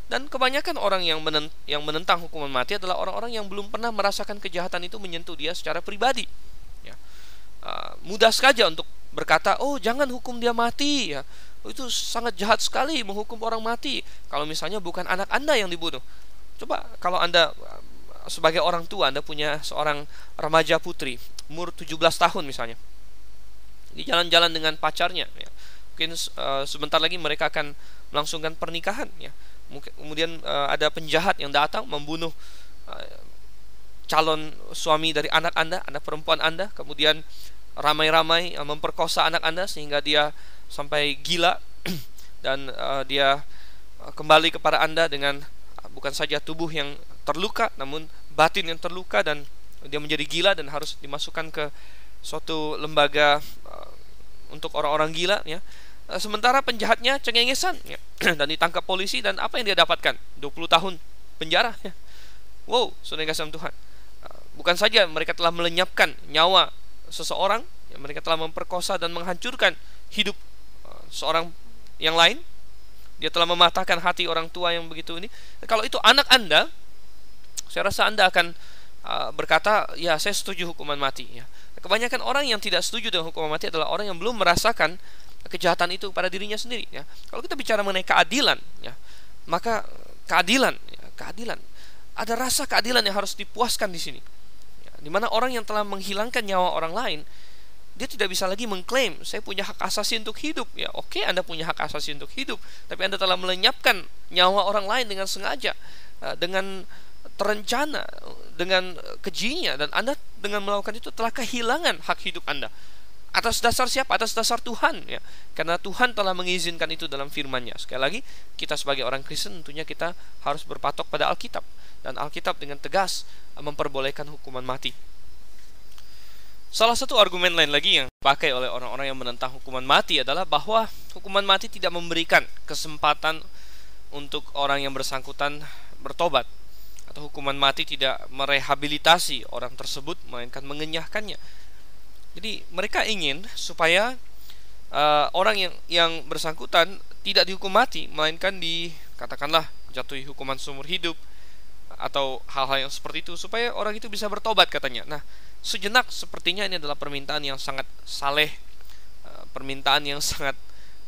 Dan kebanyakan orang yang menentang hukuman mati adalah orang-orang yang belum pernah merasakan kejahatan itu menyentuh dia secara pribadi, ya. Mudah saja untuk berkata, oh jangan hukum dia mati, ya. Oh, itu sangat jahat sekali menghukum orang mati kalau misalnya bukan anak Anda yang dibunuh. Coba kalau Anda sebagai orang tua, Anda punya seorang remaja putri umur 17 tahun misalnya, Dia jalan-jalan dengan pacarnya, ya. Mungkin sebentar lagi mereka akan melangsungkan pernikahan, ya. Kemudian ada penjahat yang datang membunuh calon suami dari anak Anda, anak perempuan Anda, kemudian ramai-ramai memperkosa anak Anda sehingga dia sampai gila dan dia kembali kepada Anda dengan bukan saja tubuh yang terluka, namun batin yang terluka, dan dia menjadi gila dan harus dimasukkan ke suatu lembaga untuk orang-orang gila, ya. Sementara penjahatnya cengengesan, ya, dan ditangkap polisi, dan apa yang dia dapatkan? 20 tahun penjara, ya. Wow, saudara yang kasih Tuhan. Bukan saja mereka telah melenyapkan nyawa seseorang, ya, mereka telah memperkosa dan menghancurkan hidup seorang yang lain. Dia telah mematahkan hati orang tua yang begitu ini. Kalau itu anak Anda, saya rasa Anda akan berkata, ya saya setuju hukuman mati, ya. Kebanyakan orang yang tidak setuju dengan hukuman mati adalah orang yang belum merasakan kejahatan itu pada dirinya sendiri, ya. Kalau kita bicara mengenai keadilan, ya, maka keadilan, ya, keadilan, ada rasa keadilan yang harus dipuaskan di sini, ya, di mana orang yang telah menghilangkan nyawa orang lain, dia tidak bisa lagi mengklaim saya punya hak asasi untuk hidup. Ya, oke, Anda punya hak asasi untuk hidup, tapi Anda telah melenyapkan nyawa orang lain dengan sengaja, dengan terencana, dengan kejinya, dan Anda dengan melakukan itu telah kehilangan hak hidup Anda. Atas dasar siapa? Atas dasar Tuhan, ya. Karena Tuhan telah mengizinkan itu dalam firman-Nya. Sekali lagi, kita sebagai orang Kristen tentunya kita harus berpatok pada Alkitab, dan Alkitab dengan tegas memperbolehkan hukuman mati. Salah satu argumen lain lagi yang dipakai oleh orang-orang yang menentang hukuman mati adalah bahwa hukuman mati tidak memberikan kesempatan untuk orang yang bersangkutan bertobat, atau hukuman mati tidak merehabilitasi orang tersebut, melainkan mengenyahkannya. Jadi mereka ingin supaya orang yang bersangkutan tidak dihukum mati, melainkan katakanlah jatuhi hukuman seumur hidup atau hal-hal yang seperti itu, supaya orang itu bisa bertobat, katanya. Nah, sejenak sepertinya ini adalah permintaan yang sangat saleh, permintaan yang sangat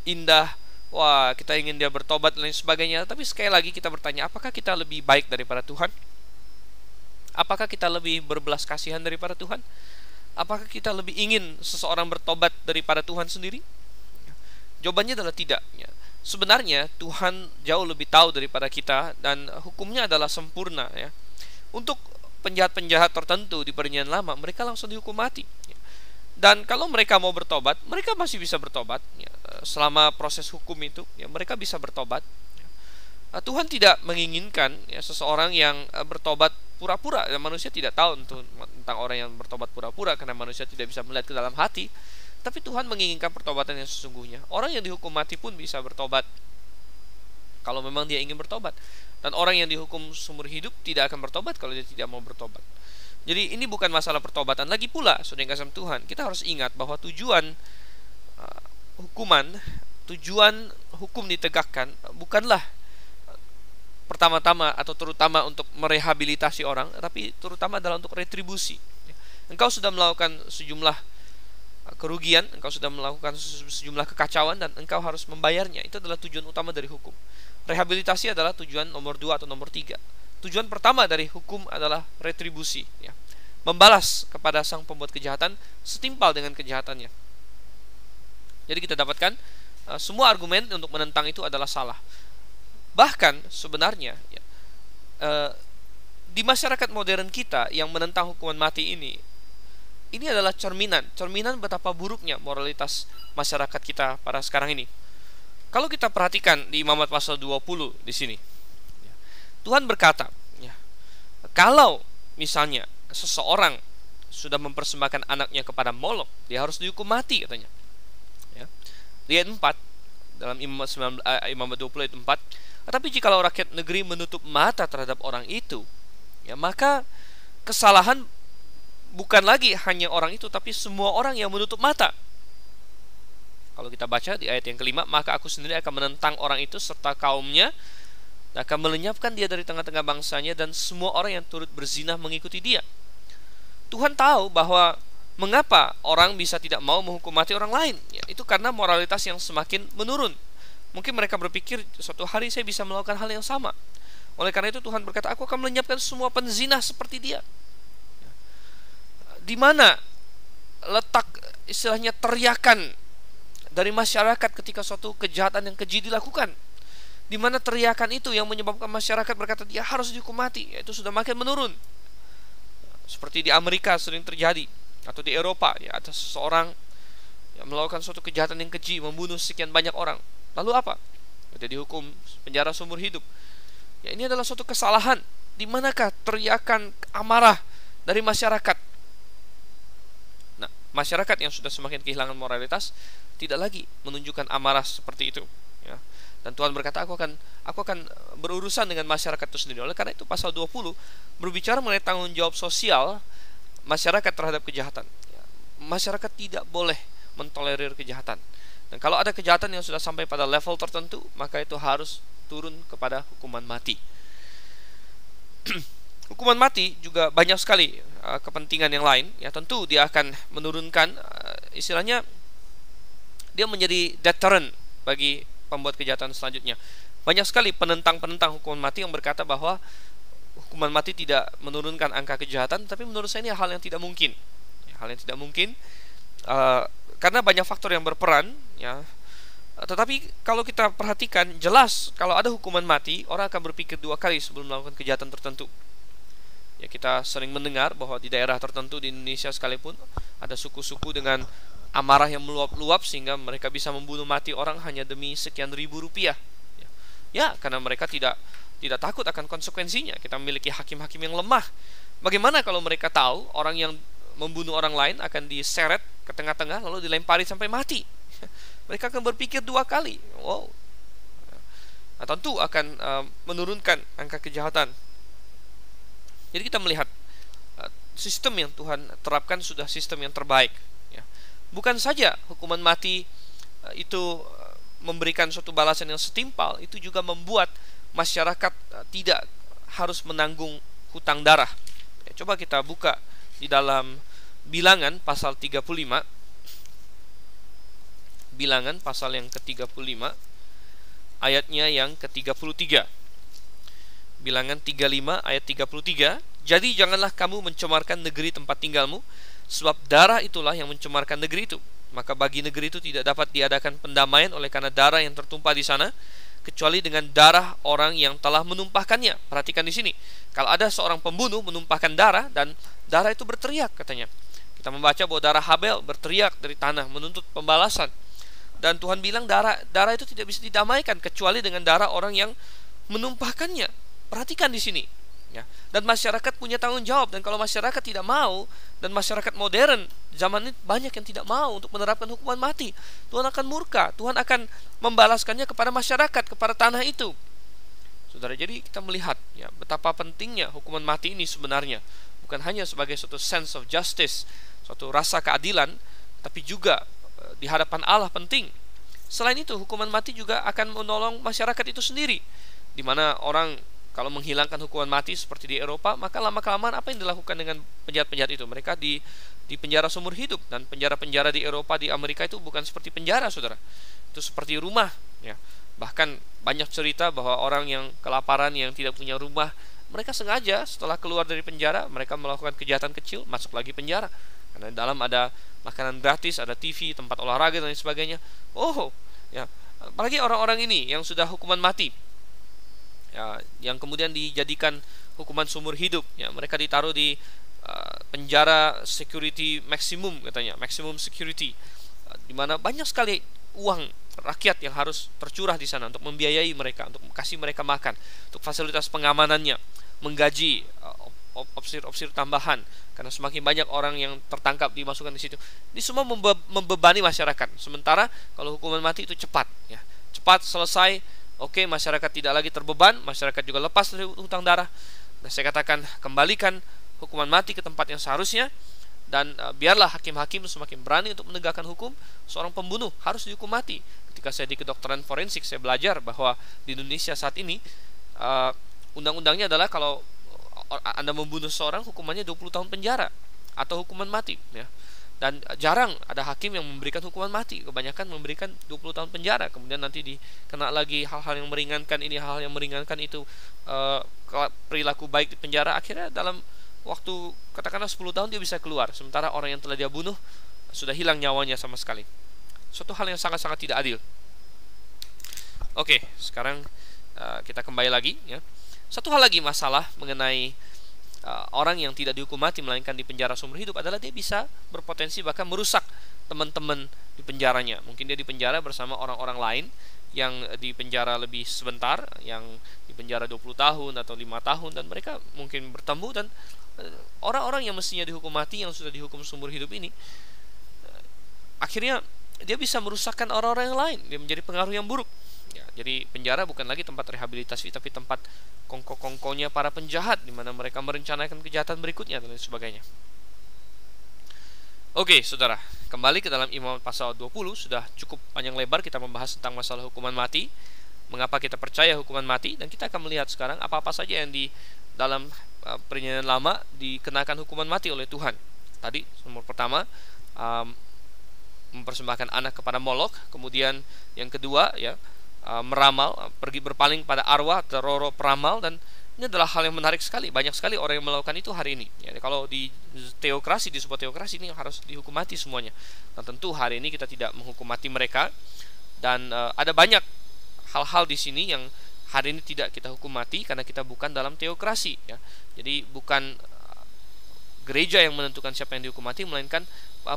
indah. Wah, kita ingin dia bertobat dan lain sebagainya. Tapi sekali lagi kita bertanya, apakah kita lebih baik daripada Tuhan? Apakah kita lebih berbelas kasihan daripada Tuhan? Apakah kita lebih ingin seseorang bertobat daripada Tuhan sendiri? Jawabannya adalah tidak, ya. Sebenarnya Tuhan jauh lebih tahu daripada kita, dan hukumnya adalah sempurna, ya. Untuk penjahat-penjahat tertentu di Perjanjian Lama, mereka langsung dihukum mati, ya. Dan kalau mereka mau bertobat, mereka masih bisa bertobat, ya. Selama proses hukum itu, ya, mereka bisa bertobat, ya. Tuhan tidak menginginkan, ya, seseorang yang bertobat pura-pura. Dan manusia tidak tahu tentang orang yang bertobat pura-pura, karena manusia tidak bisa melihat ke dalam hati. Tapi Tuhan menginginkan pertobatan yang sesungguhnya. Orang yang dihukum mati pun bisa bertobat kalau memang dia ingin bertobat. Dan orang yang dihukum seumur hidup tidak akan bertobat kalau dia tidak mau bertobat. Jadi ini bukan masalah pertobatan lagi pula, saudara yang kasih Tuhan. Kita harus ingat bahwa tujuan tujuan hukum ditegakkan bukanlah pertama-tama atau terutama untuk merehabilitasi orang, tapi terutama adalah untuk retribusi. Engkau sudah melakukan sejumlah kerugian, engkau sudah melakukan sejumlah kekacauan, dan engkau harus membayarnya. Itu adalah tujuan utama dari hukum. Rehabilitasi adalah tujuan nomor 2 atau nomor 3. Tujuan pertama dari hukum adalah retribusi, ya. Membalas kepada sang pembuat kejahatan setimpal dengan kejahatannya. Jadi kita dapatkan semua argumen untuk menentang itu adalah salah. Bahkan sebenarnya, ya, di masyarakat modern kita yang menentang hukuman mati ini adalah cerminan betapa buruknya moralitas masyarakat kita pada sekarang ini. Kalau kita perhatikan di Imamat pasal 20 di sini, ya, Tuhan berkata, ya, kalau misalnya seseorang sudah mempersembahkan anaknya kepada Molok, dia harus dihukum mati, katanya. Ya. Di ayat 4 dalam Imamat 20 ayat 4, tetapi jikalau rakyat negeri menutup mata terhadap orang itu, ya, maka kesalahan bukan lagi hanya orang itu, tapi semua orang yang menutup mata. Kalau kita baca di ayat yang kelima, maka aku sendiri akan menentang orang itu serta kaumnya, dan akan melenyapkan dia dari tengah-tengah bangsanya, dan semua orang yang turut berzina mengikuti dia. Tuhan tahu bahwa mengapa orang bisa tidak mau menghukum mati orang lain, ya, itu karena moralitas yang semakin menurun. Mungkin mereka berpikir suatu hari saya bisa melakukan hal yang sama. Oleh karena itu Tuhan berkata, aku akan melenyapkan semua penzina seperti dia. Di mana letak istilahnya teriakan dari masyarakat ketika suatu kejahatan yang keji dilakukan, di mana teriakan itu yang menyebabkan masyarakat berkata dia harus dihukum mati, itu sudah makin menurun. Seperti di Amerika sering terjadi, atau di Eropa, ya, ada seseorang yang melakukan suatu kejahatan yang keji, membunuh sekian banyak orang. Lalu apa? Dia dihukum penjara seumur hidup. Ya, ini adalah suatu kesalahan. Di manakah teriakan amarah dari masyarakat? Nah, masyarakat yang sudah semakin kehilangan moralitas tidak lagi menunjukkan amarah seperti itu, ya. Dan Tuhan berkata, aku akan berurusan dengan masyarakat itu sendiri. Oleh karena itu pasal 20 berbicara mengenai tanggung jawab sosial masyarakat terhadap kejahatan, ya. Masyarakat tidak boleh mentolerir kejahatan. Dan kalau ada kejahatan yang sudah sampai pada level tertentu, maka itu harus turun kepada hukuman mati. Hukuman mati juga banyak sekali kepentingan yang lain, ya. Tentu dia akan menurunkan, istilahnya dia menjadi deterrent bagi pembuat kejahatan selanjutnya. Banyak sekali penentang-penentang hukuman mati yang berkata bahwa hukuman mati tidak menurunkan angka kejahatan, tapi menurut saya ini hal yang tidak mungkin, hal yang tidak mungkin, karena banyak faktor yang berperan, ya. Tetapi kalau kita perhatikan, jelas kalau ada hukuman mati, orang akan berpikir dua kali sebelum melakukan kejahatan tertentu. Ya, kita sering mendengar bahwa di daerah tertentu di Indonesia sekalipun ada suku-suku dengan amarah yang meluap-luap sehingga mereka bisa membunuh mati orang hanya demi sekian ribu rupiah. Ya, karena mereka tidak takut akan konsekuensinya. Kita memiliki hakim-hakim yang lemah. Bagaimana kalau mereka tahu orang yang membunuh orang lain akan diseret ke tengah-tengah lalu dilempari sampai mati? Mereka akan berpikir dua kali. Wow. Nah, tentu akan menurunkan angka kejahatan. Jadi kita melihat sistem yang Tuhan terapkan sudah sistem yang terbaik, ya. Bukan saja hukuman mati itu memberikan suatu balasan yang setimpal, itu juga membuat masyarakat tidak harus menanggung hutang darah. Ya, coba kita buka di dalam Bilangan pasal 35. Bilangan pasal yang ke-35 ayatnya yang ke-33. Bilangan 35 ayat 33. Jadi janganlah kamu mencemarkan negeri tempat tinggalmu, sebab darah itulah yang mencemarkan negeri itu. Maka bagi negeri itu tidak dapat diadakan pendamaian oleh karena darah yang tertumpah di sana, kecuali dengan darah orang yang telah menumpahkannya. Perhatikan di sini. Kalau ada seorang pembunuh menumpahkan darah dan darah itu berteriak, katanya. Kita membaca bahwa darah Habel berteriak dari tanah menuntut pembalasan. Dan Tuhan bilang darah itu tidak bisa didamaikan kecuali dengan darah orang yang menumpahkannya. Perhatikan di sini, ya. Dan masyarakat punya tanggung jawab. Dan kalau masyarakat tidak mau, dan masyarakat modern zaman ini banyak yang tidak mau untuk menerapkan hukuman mati, Tuhan akan murka. Tuhan akan membalaskannya kepada masyarakat, kepada tanah itu. Saudara, jadi kita melihat, ya, betapa pentingnya hukuman mati ini sebenarnya. Bukan hanya sebagai suatu sense of justice, suatu rasa keadilan, tapi juga di hadapan Allah penting. Selain itu, hukuman mati juga akan menolong masyarakat itu sendiri, di mana orang kalau menghilangkan hukuman mati seperti di Eropa, maka lama-kelamaan apa yang dilakukan dengan penjahat-penjahat itu? Mereka di penjara seumur hidup. Dan penjara-penjara di Eropa, di Amerika itu bukan seperti penjara, saudara. Itu seperti rumah, ya. Bahkan banyak cerita bahwa orang yang kelaparan, yang tidak punya rumah, mereka sengaja setelah keluar dari penjara, mereka melakukan kejahatan kecil, masuk lagi penjara. Karena di dalam ada makanan gratis, ada TV, tempat olahraga dan lain sebagainya. Oh, ya. Apalagi orang-orang ini yang sudah hukuman mati, ya, yang kemudian dijadikan hukuman seumur hidup, ya, mereka ditaruh di penjara security maksimum, katanya, maximum security, di mana banyak sekali uang rakyat yang harus tercurah di sana untuk membiayai mereka, untuk kasih mereka makan, untuk fasilitas pengamanannya, menggaji opsir tambahan, karena semakin banyak orang yang tertangkap dimasukkan di situ. Ini semua membebani masyarakat. Sementara kalau hukuman mati itu cepat, ya, cepat selesai. Oke, masyarakat tidak lagi terbeban, masyarakat juga lepas dari hutang darah. Dan saya katakan, kembalikan hukuman mati ke tempat yang seharusnya. Dan biarlah hakim-hakim semakin berani untuk menegakkan hukum. Seorang pembunuh harus dihukum mati. Ketika saya di kedokteran forensik, saya belajar bahwa di Indonesia saat ini undang-undangnya adalah kalau Anda membunuh seorang, hukumannya 20 tahun penjara atau hukuman mati, ya. Dan jarang ada hakim yang memberikan hukuman mati. Kebanyakan memberikan 20 tahun penjara. Kemudian nanti dikena lagi hal-hal yang meringankan ini, hal yang meringankan itu, perilaku baik di penjara. Akhirnya dalam waktu katakanlah 10 tahun dia bisa keluar. Sementara orang yang telah dia bunuh sudah hilang nyawanya sama sekali. Suatu hal yang sangat-sangat tidak adil. Oke, sekarang kita kembali lagi ya. Satu hal lagi masalah mengenai orang yang tidak dihukum mati melainkan di penjara seumur hidup adalah dia bisa berpotensi bahkan merusak teman-teman di penjaranya. Mungkin dia di penjara bersama orang-orang lain yang di penjara lebih sebentar, yang di penjara 20 tahun atau 5 tahun, dan mereka mungkin bertemu, dan orang-orang yang mestinya dihukum mati yang sudah dihukum seumur hidup ini akhirnya dia bisa merusakkan orang-orang yang lain. Dia menjadi pengaruh yang buruk ya. Jadi penjara bukan lagi tempat rehabilitasi, tapi tempat kongko-kongkonya para penjahat, di mana mereka merencanakan kejahatan berikutnya dan lain sebagainya. Oke, saudara, kembali ke dalam Imamat pasal 20. Sudah cukup panjang lebar kita membahas tentang masalah hukuman mati, mengapa kita percaya hukuman mati, dan kita akan melihat sekarang apa-apa saja yang di dalam Perjanjian Lama dikenakan hukuman mati oleh Tuhan. Tadi nomor pertama, mempersembahkan anak kepada Molok. Kemudian yang kedua ya, meramal, pergi berpaling pada arwah atau roh peramal. Dan ini adalah hal yang menarik sekali. Banyak sekali orang yang melakukan itu hari ini ya. Kalau di teokrasi, di sebuah teokrasi, ini harus dihukum mati semuanya. Dan tentu hari ini kita tidak menghukum mati mereka. Dan ada banyak hal-hal di sini yang hari ini tidak kita hukum mati karena kita bukan dalam teokrasi ya. Jadi bukan gereja yang menentukan siapa yang dihukum mati, melainkan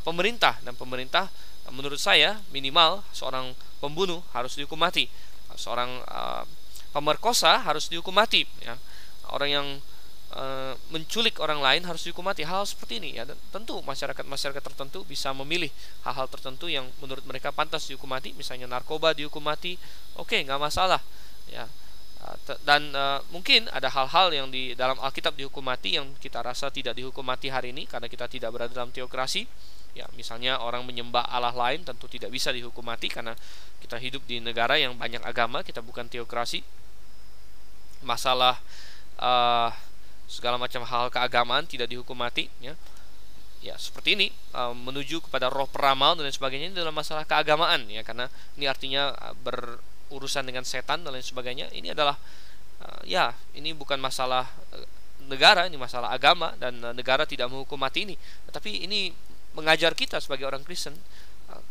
pemerintah. Dan pemerintah menurut saya minimal seorang pembunuh harus dihukum mati, seorang pemerkosa harus dihukum mati ya. Orang yang menculik orang lain harus dihukum mati. Hal seperti ini ya. Dan tentu masyarakat tertentu bisa memilih hal-hal tertentu yang menurut mereka pantas dihukum mati. Misalnya narkoba dihukum mati, oke, nggak masalah ya. Dan mungkin ada hal-hal yang di dalam Alkitab dihukum mati yang kita rasa tidak dihukum mati hari ini karena kita tidak berada dalam teokrasi ya. Misalnya orang menyembah Allah lain tentu tidak bisa dihukum mati karena kita hidup di negara yang banyak agama, kita bukan teokrasi. Masalah segala macam hal keagamaan tidak dihukum mati ya. Ya seperti ini, menuju kepada roh peramal dan lain sebagainya, ini adalah masalah keagamaan ya, karena ini artinya berurusan dengan setan dan lain sebagainya. Ini adalah ya, ini bukan masalah negara, ini masalah agama, dan negara tidak menghukum mati ini. Tetapi ini mengajar kita sebagai orang Kristen,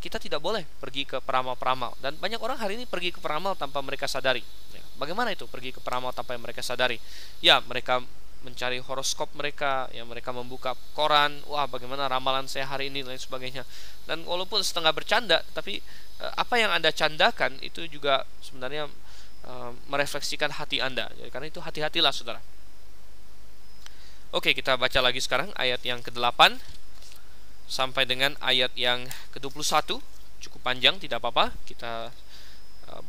kita tidak boleh pergi ke peramal-peramal. Dan banyak orang hari ini pergi ke peramal tanpa mereka sadari ya. Bagaimana itu pergi ke peramal tanpa mereka sadari? Ya, mereka mencari horoskop mereka ya, mereka membuka koran, wah bagaimana ramalan saya hari ini dan lain sebagainya. Dan walaupun setengah bercanda, tapi apa yang Anda candakan itu juga sebenarnya merefleksikan hati Anda. Jadi, karena itu hati-hatilah saudara. Oke, kita baca lagi sekarang ayat yang ke-8 sampai dengan ayat yang ke-21. Cukup panjang, tidak apa-apa. Kita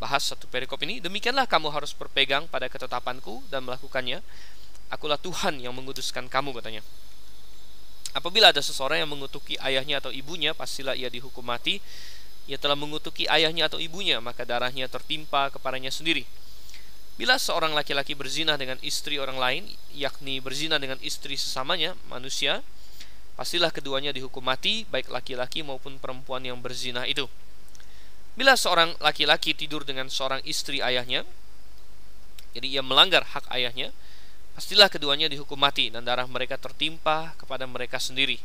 bahas satu perikop ini. Demikianlah kamu harus berpegang pada ketetapanku dan melakukannya. Akulah Tuhan yang menguduskan kamu, katanya. Apabila ada seseorang yang mengutuki ayahnya atau ibunya, pastilah ia dihukum mati. Ia telah mengutuki ayahnya atau ibunya, maka darahnya tertimpa kepadanya sendiri. Bila seorang laki-laki berzina dengan istri orang lain, yakni berzina dengan istri sesamanya manusia, pastilah keduanya dihukum mati, baik laki-laki maupun perempuan yang berzina itu. Bila seorang laki-laki tidur dengan seorang istri ayahnya, jadi ia melanggar hak ayahnya, pastilah keduanya dihukum mati dan darah mereka tertimpa kepada mereka sendiri.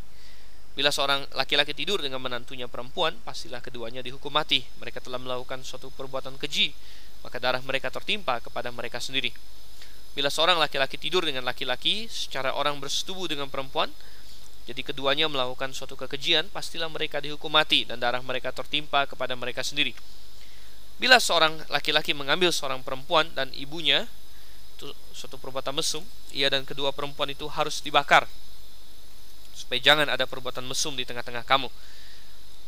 Bila seorang laki-laki tidur dengan menantunya perempuan, pastilah keduanya dihukum mati. Mereka telah melakukan suatu perbuatan keji, maka darah mereka tertimpa kepada mereka sendiri. Bila seorang laki-laki tidur dengan laki-laki secara orang bersetubuh dengan perempuan, jadi keduanya melakukan suatu kekejian, pastilah mereka dihukum mati dan darah mereka tertimpa kepada mereka sendiri. Bila seorang laki-laki mengambil seorang perempuan dan ibunya, itu suatu perbuatan mesum, ia dan kedua perempuan itu harus dibakar, supaya jangan ada perbuatan mesum di tengah-tengah kamu.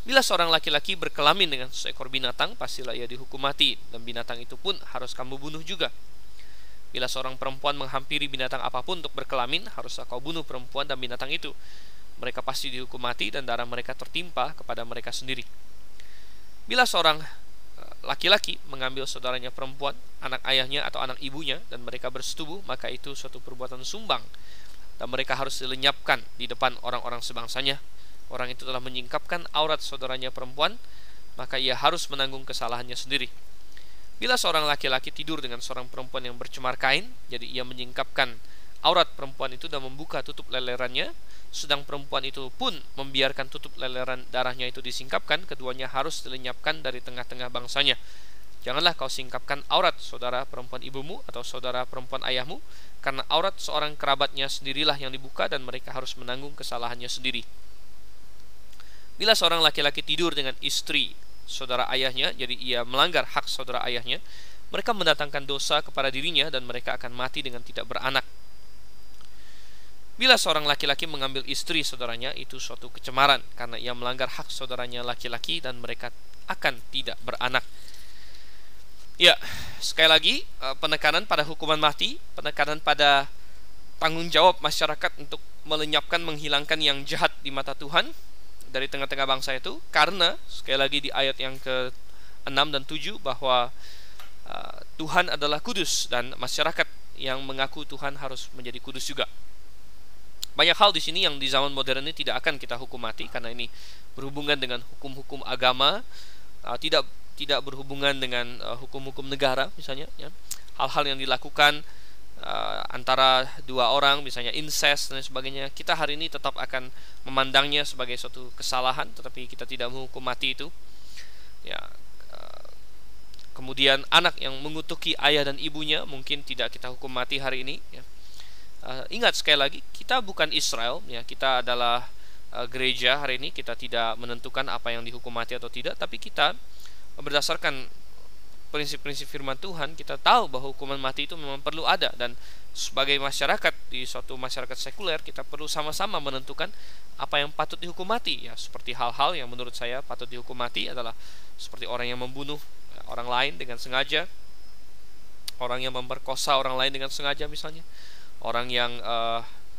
Bila seorang laki-laki berkelamin dengan seekor binatang, pastilah ia dihukum mati, dan binatang itu pun harus kamu bunuh juga. Bila seorang perempuan menghampiri binatang apapun untuk berkelamin, haruslah kau bunuh perempuan dan binatang itu. Mereka pasti dihukum mati dan darah mereka tertimpa kepada mereka sendiri. Bila seorang laki-laki mengambil saudaranya perempuan, anak ayahnya atau anak ibunya, dan mereka bersetubuh, maka itu suatu perbuatan sumbang, dan mereka harus dilenyapkan di depan orang-orang sebangsanya. Orang itu telah menyingkapkan aurat saudaranya perempuan, maka ia harus menanggung kesalahannya sendiri. Bila seorang laki-laki tidur dengan seorang perempuan yang bercemar kain, jadi ia menyingkapkan aurat perempuan itu dan membuka tutup lelerannya, sedang perempuan itu pun membiarkan tutup leleran darahnya itu disingkapkan, keduanya harus dilenyapkan dari tengah-tengah bangsanya. Janganlah kau singkapkan aurat saudara perempuan ibumu atau saudara perempuan ayahmu, karena aurat seorang kerabatnya sendirilah yang dibuka dan mereka harus menanggung kesalahannya sendiri. Bila seorang laki-laki tidur dengan istri saudara ayahnya, jadi ia melanggar hak saudara ayahnya, mereka mendatangkan dosa kepada dirinya dan mereka akan mati dengan tidak beranak. Bila seorang laki-laki mengambil istri saudaranya, itu suatu kecemaran karena ia melanggar hak saudaranya laki-laki dan mereka akan tidak beranak. Ya, sekali lagi penekanan pada hukuman mati, penekanan pada tanggung jawab masyarakat untuk melenyapkan, menghilangkan yang jahat di mata Tuhan dari tengah-tengah bangsa itu, karena sekali lagi di ayat yang ke-6 dan 7 bahwa Tuhan adalah kudus dan masyarakat yang mengaku Tuhan harus menjadi kudus juga. Banyak hal di sini yang di zaman modern ini tidak akan kita hukum mati karena ini berhubungan dengan hukum-hukum agama, tidak berhubungan dengan hukum-hukum negara misalnya, ya. Hal-hal yang dilakukan antara dua orang, misalnya incest dan sebagainya, kita hari ini tetap akan memandangnya sebagai suatu kesalahan, tetapi kita tidak menghukum mati itu. Ya, kemudian anak yang mengutuki ayah dan ibunya mungkin tidak kita hukum mati hari ini. Ya. Ingat sekali lagi, kita bukan Israel, ya, kita adalah gereja hari ini. Kita tidak menentukan apa yang dihukum mati atau tidak, tapi kita berdasarkan prinsip-prinsip firman Tuhan, kita tahu bahwa hukuman mati itu memang perlu ada, dan sebagai masyarakat di suatu masyarakat sekuler, kita perlu sama-sama menentukan apa yang patut dihukum mati. Ya, seperti hal-hal yang menurut saya patut dihukum mati adalah seperti orang yang membunuh orang lain dengan sengaja, orang yang memperkosa orang lain dengan sengaja misalnya, orang yang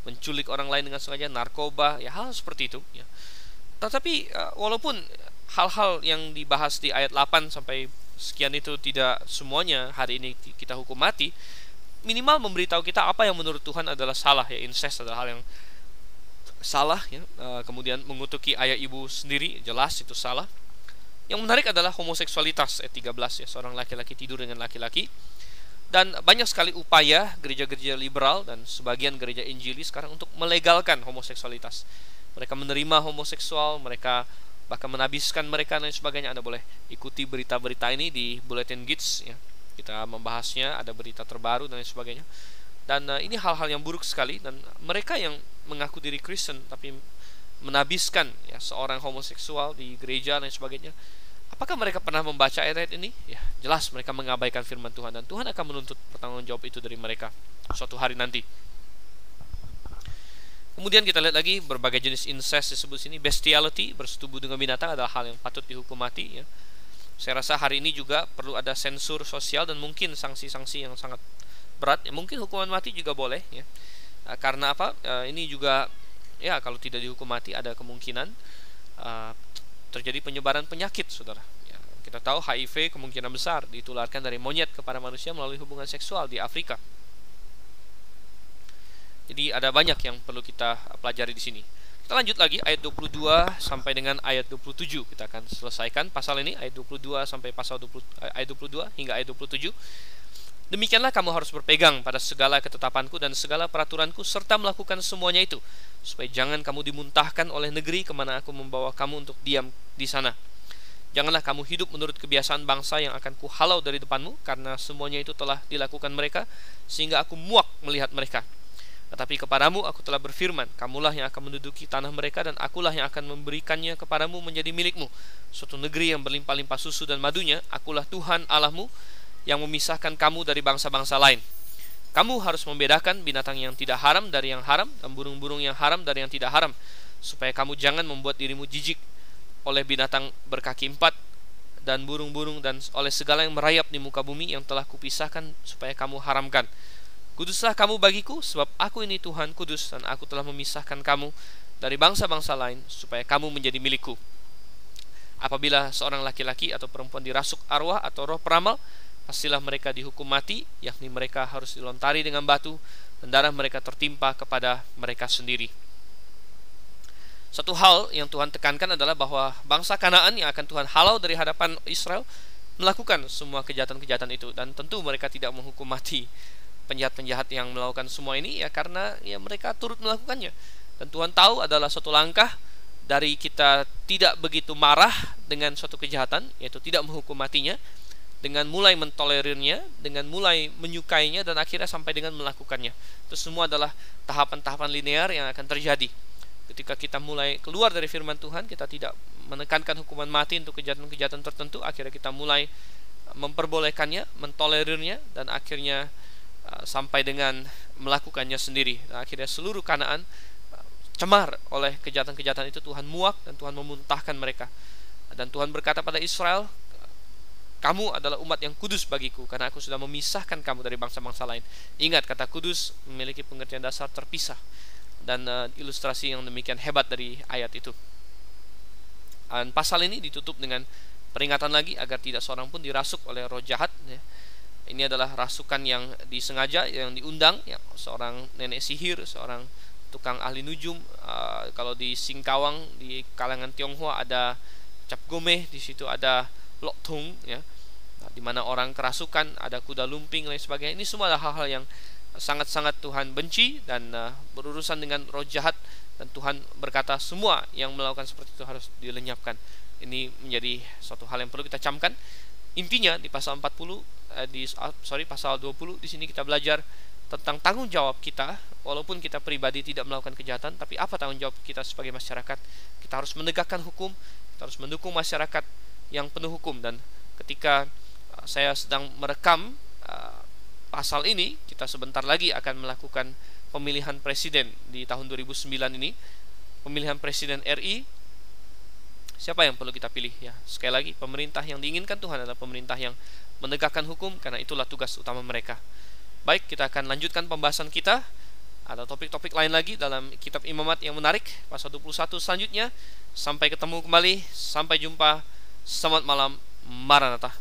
menculik orang lain dengan sengaja, narkoba, ya hal seperti itu. Ya. Tetapi walaupun hal-hal yang dibahas di ayat 8 sampai sekian itu tidak semuanya hari ini kita hukum mati, minimal memberitahu kita apa yang menurut Tuhan adalah salah. Ya, incest adalah hal yang salah, ya. Kemudian mengutuki ayah ibu sendiri, jelas itu salah. Yang menarik adalah homoseksualitas, ayat 13, ya, seorang laki-laki tidur dengan laki-laki. Dan banyak sekali upaya gereja-gereja liberal dan sebagian gereja Injili sekarang untuk melegalkan homoseksualitas. Mereka menerima homoseksual, mereka bahkan menabiskan mereka dan sebagainya. Anda boleh ikuti berita-berita ini di Bulletin Geats, ya. Kita membahasnya, ada berita terbaru dan sebagainya. Dan ini hal-hal yang buruk sekali, dan mereka yang mengaku diri Kristen tapi menabiskan, ya, seorang homoseksual di gereja dan sebagainya. Apakah mereka pernah membaca ayat ini? Ya, jelas mereka mengabaikan firman Tuhan, dan Tuhan akan menuntut pertanggungjawab itu dari mereka suatu hari nanti. Kemudian kita lihat lagi berbagai jenis incest disebut sini. Bestiality, bersetubuh dengan binatang, adalah hal yang patut dihukum mati, ya. Saya rasa hari ini juga perlu ada sensur sosial dan mungkin sanksi-sanksi yang sangat berat. Ya, mungkin hukuman mati juga boleh, ya. Karena apa? Ini juga, ya, kalau tidak dihukum mati ada kemungkinan terjadi penyebaran penyakit, saudara. Ya, kita tahu HIV kemungkinan besar ditularkan dari monyet kepada manusia melalui hubungan seksual di Afrika. Jadi ada banyak yang perlu kita pelajari di sini. Kita lanjut lagi ayat 22 sampai dengan ayat 27. Kita akan selesaikan pasal ini, ayat 22 sampai pasal 20, ayat 22 hingga ayat 27. Demikianlah kamu harus berpegang pada segala ketetapanku dan segala peraturanku, serta melakukan semuanya itu, supaya jangan kamu dimuntahkan oleh negeri kemana aku membawa kamu untuk diam di sana. Janganlah kamu hidup menurut kebiasaan bangsa yang akan kuhalau dari depanmu, karena semuanya itu telah dilakukan mereka, sehingga aku muak melihat mereka. Tetapi kepadamu aku telah berfirman, kamulah yang akan menduduki tanah mereka, dan akulah yang akan memberikannya kepadamu menjadi milikmu, suatu negeri yang berlimpah-limpah susu dan madunya. Akulah Tuhan Allahmu yang memisahkan kamu dari bangsa-bangsa lain. Kamu harus membedakan binatang yang tidak haram dari yang haram, dan burung-burung yang haram dari yang tidak haram, supaya kamu jangan membuat dirimu jijik oleh binatang berkaki 4 dan burung-burung, dan oleh segala yang merayap di muka bumi yang telah kupisahkan supaya kamu haramkan. Kuduslah kamu bagiku, sebab aku ini Tuhan kudus, dan aku telah memisahkan kamu dari bangsa-bangsa lain, supaya kamu menjadi milikku. Apabila seorang laki-laki atau perempuan dirasuk arwah atau roh peramal, pastilah mereka dihukum mati, yakni mereka harus dilontari dengan batu, dan darah mereka tertimpa kepada mereka sendiri. Satu hal yang Tuhan tekankan adalah bahwa bangsa Kanaan yang akan Tuhan halau dari hadapan Israel melakukan semua kejahatan-kejahatan itu, dan tentu mereka tidak menghukum mati penjahat-penjahat yang melakukan semua ini ya karena ya mereka turut melakukannya. Dan Tuhan tahu adalah suatu langkah dari kita tidak begitu marah dengan suatu kejahatan, yaitu tidak menghukum matinya, dengan mulai mentolerirnya, dengan mulai menyukainya, dan akhirnya sampai dengan melakukannya. Itu semua adalah tahapan-tahapan linear yang akan terjadi. Ketika kita mulai keluar dari firman Tuhan, kita tidak menekankan hukuman mati untuk kejahatan-kejahatan tertentu, akhirnya kita mulai memperbolehkannya, mentolerirnya, dan akhirnya sampai dengan melakukannya sendiri. Dan akhirnya seluruh Kanaan cemar oleh kejahatan-kejahatan itu. Tuhan muak dan Tuhan memuntahkan mereka. Dan Tuhan berkata pada Israel, kamu adalah umat yang kudus bagiku, karena aku sudah memisahkan kamu dari bangsa-bangsa lain. Ingat, kata kudus memiliki pengertian dasar terpisah. Dan ilustrasi yang demikian hebat dari ayat itu. Dan pasal ini ditutup dengan peringatan lagi agar tidak seorang pun dirasuk oleh roh jahat. Ini adalah rasukan yang disengaja, yang diundang, ya, seorang nenek sihir, seorang tukang ahli nujum. Kalau di Singkawang, di kalangan Tionghoa ada Cap Gomeh, di situ ada Lok Tung, ya, di mana orang kerasukan, ada kuda lumping, lain sebagainya. Ini semua adalah hal-hal yang sangat-sangat Tuhan benci dan berurusan dengan roh jahat, dan Tuhan berkata semua yang melakukan seperti itu harus dilenyapkan. Ini menjadi suatu hal yang perlu kita camkan. Intinya di pasal 40 pasal 20 di sini kita belajar tentang tanggung jawab kita. Walaupun kita pribadi tidak melakukan kejahatan, tapi apa tanggung jawab kita sebagai masyarakat? Kita harus menegakkan hukum, kita harus mendukung masyarakat yang penuh hukum. Dan ketika saya sedang merekam pasal ini, kita sebentar lagi akan melakukan pemilihan presiden di tahun 2009 ini, pemilihan presiden RI. Siapa yang perlu kita pilih? Ya, sekali lagi, pemerintah yang diinginkan Tuhan adalah pemerintah yang menegakkan hukum, karena itulah tugas utama mereka. Baik, kita akan lanjutkan pembahasan kita. Ada topik-topik lain lagi dalam kitab Imamat yang menarik, pasal 21 selanjutnya. Sampai ketemu kembali, sampai jumpa, selamat malam, Maranatha.